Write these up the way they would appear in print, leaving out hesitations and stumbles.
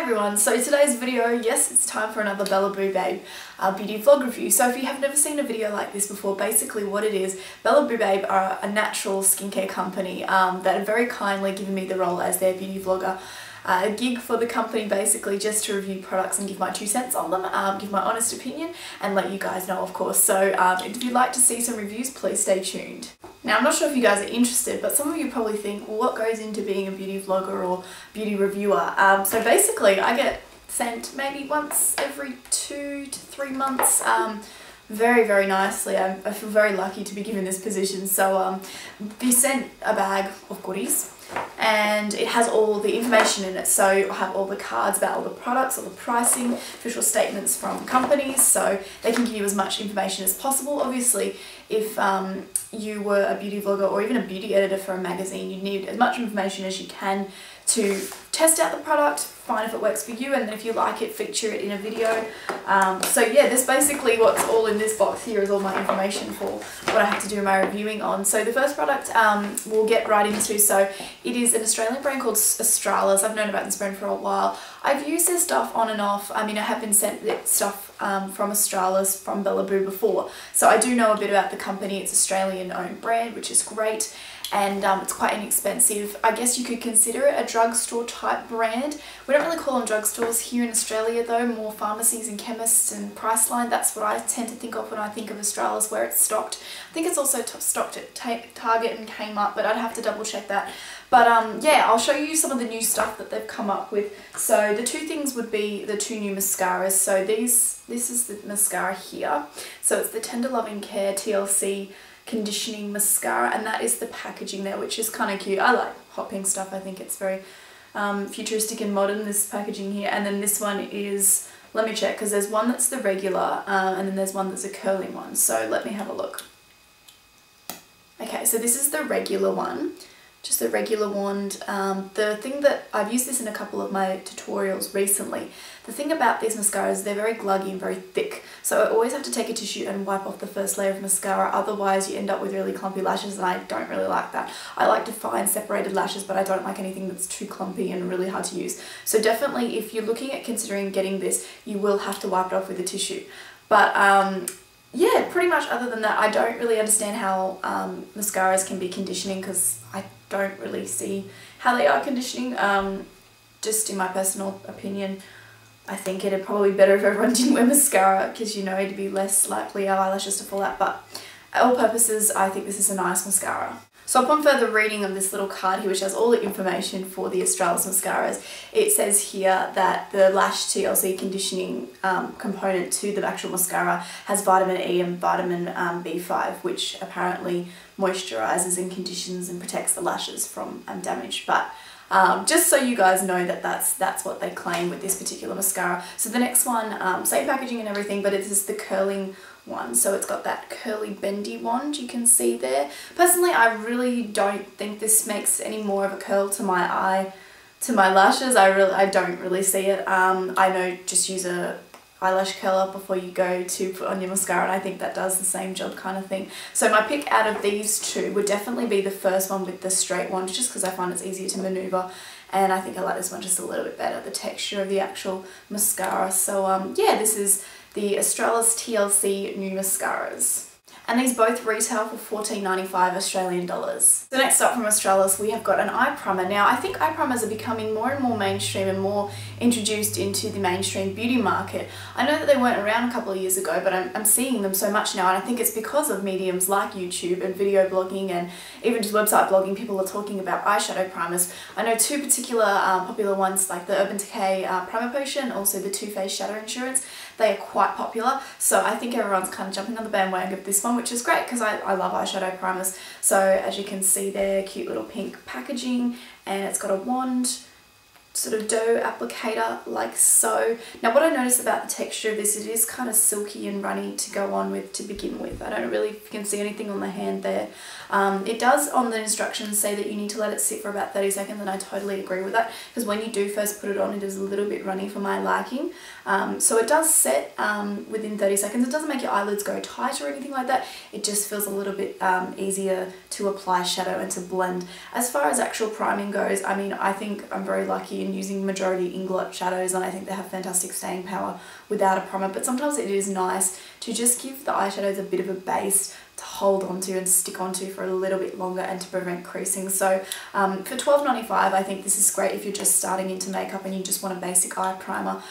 everyone, so today's video, yes, it's time for another Bella Boo Babe beauty vlog review. So if you have never seen a video like this before, basically what it is, Bella Boo Babe are a natural skincare company that have very kindly given me the role as their beauty vlogger. A gig for the company, basically just to review products and give my 2 cents on them, give my honest opinion and let you guys know, of course. So if you'd like to see some reviews, please stay tuned. Now I'm not sure if you guys are interested, but some of you probably think, well, what goes into being a beauty vlogger or beauty reviewer? So basically I get sent maybe once every 2 to 3 months, very nicely. I feel very lucky to be given this position. So be sent a bag of goodies, and it has all the information in it. So I have all the cards about all the products, all the pricing, official statements from companies, so they can give you as much information as possible. Obviously, if you were a beauty vlogger or even a beauty editor for a magazine, you need as much information as you can to test out the product, find if it works for you, and then if you like it, feature it in a video. So yeah, this basically what's all in this box here is all my information for what I have to do my reviewing on. So the first product we'll get right into. So it is an Australian brand called Australis. I've known about this brand for a while. I've used their stuff on and off. I mean, I have been sent stuff from Australis from Bella Boo before, so I do know a bit about the company. It's Australian owned brand, which is great, and it's quite inexpensive. I guess you could consider it a drugstore type brand. We don't really call them drugstores here in Australia though, more pharmacies and chemists and Priceline. That's what I tend to think of when I think of Australis, where it's stocked. I think it's also stocked at Target and Kmart, but I'd have to double check that. But yeah, I'll show you some of the new stuff that they've come up with. So the two things would be the 2 new mascaras. So this is the mascara here. So it's the Tender Loving Care TLC conditioning mascara, and that is the packaging there, which is kind of cute. I like hot pink stuff. I think it's very futuristic and modern, this packaging here. And then this one is, let me check, because there's one that's the regular and then there's one that's a curling one. So let me have a look. Okay, so this is the regular one, just a regular wand. The thing that I've used this in a couple of my tutorials recently. The thing about these mascaras, they're very gluggy and very thick, so I always have to take a tissue and wipe off the first layer of mascara, otherwise you end up with really clumpy lashes, and I don't really like that. I like to find separated lashes, but I don't like anything that's too clumpy and really hard to use. So definitely, if you're looking at considering getting this, you will have to wipe it off with a tissue. But yeah, pretty much other than that, I don't really understand how mascaras can be conditioning, because I don't really see how they are conditioning. Just in my personal opinion, I think it'd probably be better if everyone didn't wear mascara, because, you know, it'd be less likely our eyelashes to fall out. But at all purposes, I think this is a nice mascara. So upon further reading of this little card here, which has all the information for the Australis mascaras, it says here that the Lash TLC conditioning component to the actual mascara has vitamin E and vitamin B5, which apparently moisturizes and conditions and protects the lashes from damage. But just so you guys know that that's what they claim with this particular mascara. So the next one, same packaging and everything, but it is the curling one. So it's got that curly bendy wand you can see there. Personally, I really don't think this makes any more of a curl to my lashes. I don't really see it. I know, just use a eyelash curler before you go to put on your mascara, and I think that does the same job kind of thing. So my pick out of these two would definitely be the first one with the straight wand, just because I find it's easier to maneuver, and I think I like this one just a little bit better, the texture of the actual mascara. So yeah, this is the Australis TLC new mascaras. And these both retail for $14.95 Australian dollars. So next up from Australis, we have got an eye primer. Now, I think eye primers are becoming more and more mainstream and more introduced into the mainstream beauty market. I know that they weren't around a couple of years ago, but I'm seeing them so much now, and I think it's because of mediums like YouTube and video blogging and even just website blogging. People are talking about eyeshadow primers. I know 2 particular popular ones, like the Urban Decay Primer Potion, also the Too Faced Shadow Insurance. They are quite popular, so I think everyone's kind of jumping on the bandwagon of this one, which is great because I love eyeshadow primers. So as you can see there, cute little pink packaging, and it's got a wand, sort of dough applicator like so. Now what I notice about the texture of this, it is kind of silky and runny to go on with to begin with. I don't really, if you can see anything on the hand there. It does on the instructions say that you need to let it sit for about 30 seconds, and I totally agree with that, because when you do first put it on, it is a little bit runny for my liking. So it does set within 30 seconds. It doesn't make your eyelids go tight or anything like that. It just feels a little bit easier to apply shadow and to blend. As far as actual priming goes, I mean, I think I'm very lucky been using majority Inglot shadows, and I think they have fantastic staying power without a primer, but sometimes it is nice to just give the eyeshadows a bit of a base to hold onto and stick onto for a little bit longer and to prevent creasing. So for $12.95, I think this is great if you're just starting into makeup and you just want a basic eye primer.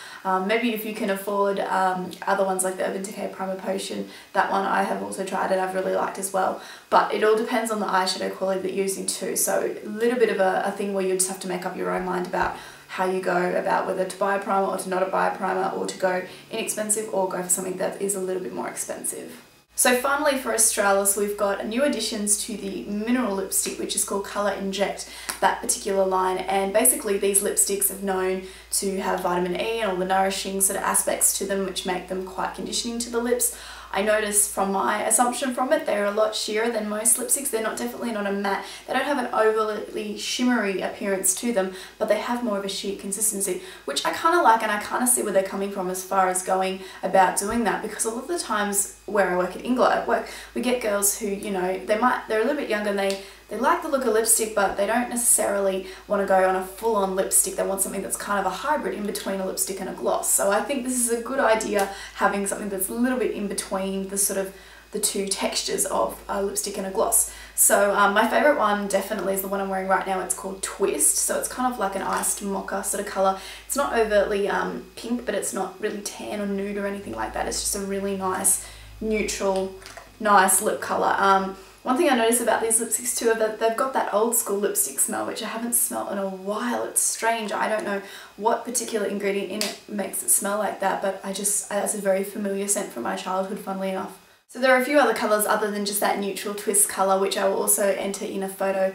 Maybe if you can afford other ones like the Urban Decay Primer Potion, that one I have also tried and I've really liked as well. But it all depends on the eyeshadow quality that you're using too. So a little bit of a thing where you just have to make up your own mind about how you go about whether to buy a primer or to not buy a primer, or to go inexpensive or go for something that is a little bit more expensive. So finally for Australis, we've got new additions to the mineral lipstick, which is called Colour Inject, that particular line. And basically these lipsticks are known to have vitamin E and all the nourishing sort of aspects to them, which make them quite conditioning to the lips. I noticed from my assumption from it, they're a lot sheerer than most lipsticks. They're definitely not a matte. They don't have an overly shimmery appearance to them, but they have more of a sheer consistency, which I kind of like, and I kind of see where they're coming from as far as going about doing that, because a lot of the times where I work at Inglot at work, we get girls who, you know, they're a little bit younger and they like the look of lipstick, but they don't necessarily want to go on a full-on lipstick. They want something that's kind of a hybrid in between a lipstick and a gloss. So I think this is a good idea, having something that's a little bit in between the sort of the two textures of a lipstick and a gloss. So my favourite one definitely is the one I'm wearing right now. It's called Twist. So it's kind of like an iced mocha sort of colour. It's not overtly pink, but it's not really tan or nude or anything like that. It's just a really nice, neutral, nice lip colour. One thing I notice about these lipsticks too is that they've got that old school lipstick smell, which I haven't smelled in a while. It's strange. I don't know what particular ingredient in it makes it smell like that, but that's a very familiar scent from my childhood, funnily enough. So there are a few other colours other than just that neutral twist colour, which I will also enter in a photo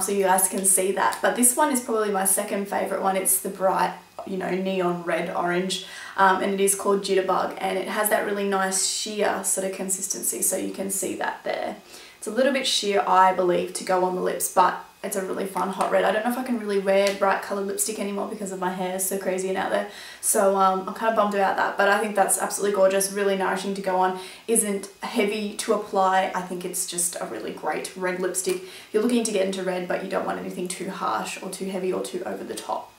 so you guys can see that. But this one is probably my second favourite one. It's the bright, you know, neon red orange, and it is called Jitterbug, and it has that really nice sheer sort of consistency, so you can see that there. It's a little bit sheer, I believe, to go on the lips, but it's a really fun hot red. I don't know if I can really wear bright coloured lipstick anymore because of my hair is so crazy and out there. So I'm kind of bummed about that, but I think that's absolutely gorgeous, really nourishing to go on. Isn't heavy to apply. I think it's just a really great red lipstick. You're looking to get into red, but you don't want anything too harsh or too heavy or too over the top.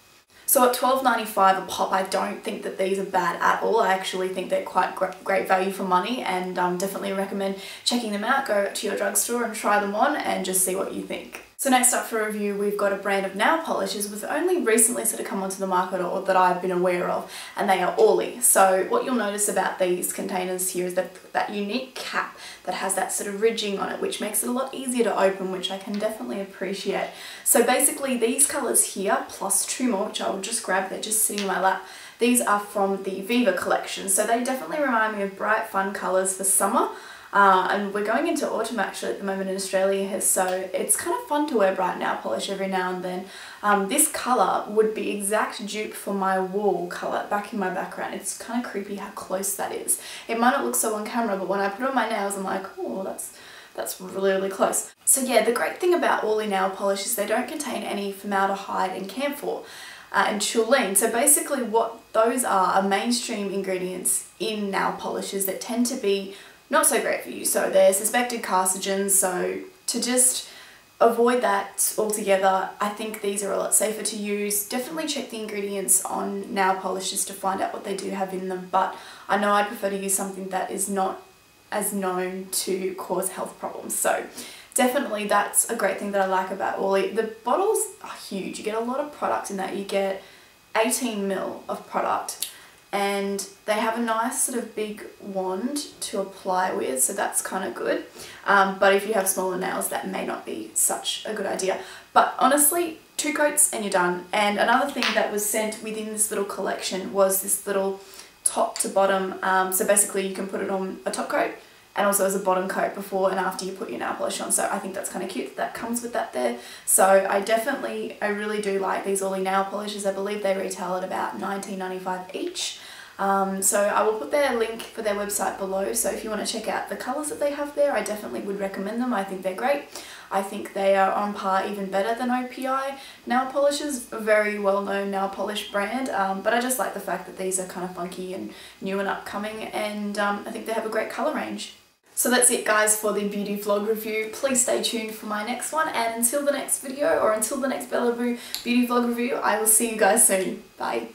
So at $12.95 a pop, I don't think that these are bad at all. I actually think they're quite great value for money, and definitely recommend checking them out. Go to your drugstore and try them on and just see what you think. So next up for review, we've got a brand of nail polishes with only recently sort of come onto the market, or that I've been aware of, and they are Orly. So what you'll notice about these containers here is that unique cap that has that sort of ridging on it, which makes it a lot easier to open, which I can definitely appreciate. So basically these colours here, plus two more, which I will just grab, they're just sitting in my lap. These are from the Viva Collection. So they definitely remind me of bright, fun colours for summer. And we're going into autumn actually at the moment in Australia here, so it's kind of fun to wear bright nail polish every now and then. This colour would be exact dupe for my wool colour back in my background. It's kind of creepy how close that is. It might not look so on camera, but when I put it on my nails I'm like, oh, that's really, really close. So yeah, the great thing about Orly nail polish is they don't contain any formaldehyde and camphor and toluene. So basically what those are mainstream ingredients in nail polishes that tend to be not so great for you. So they're suspected carcinogens, so to just avoid that altogether, I think these are a lot safer to use. Definitely check the ingredients on nail polishes to find out what they do have in them, but I know I'd prefer to use something that is not as known to cause health problems. So definitely that's a great thing that I like about Orly. The bottles are huge. You get a lot of product in that. You get 18 ml of product, and they have a nice sort of big wand to apply with, so that's kind of good. But if you have smaller nails, that may not be such a good idea. But honestly, 2 coats and you're done. And another thing that was sent within this little collection was this little top to bottom. So basically you can put it on a top coat and also as a bottom coat before and after you put your nail polish on. So I think that's kind of cute that comes with that there. So I really do like these Orly nail polishes. I believe they retail at about $19.95 each. So I will put their link for their website below, so if you want to check out the colours that they have there, I definitely would recommend them. I think they're great. I think they are on par, even better than OPI nail polishes, a very well-known nail polish brand, but I just like the fact that these are kind of funky and new and upcoming, and I think they have a great colour range. So that's it guys for the beauty vlog review. Please stay tuned for my next one, and until the next video or until the next Bella Boo beauty vlog review, I will see you guys soon. Bye.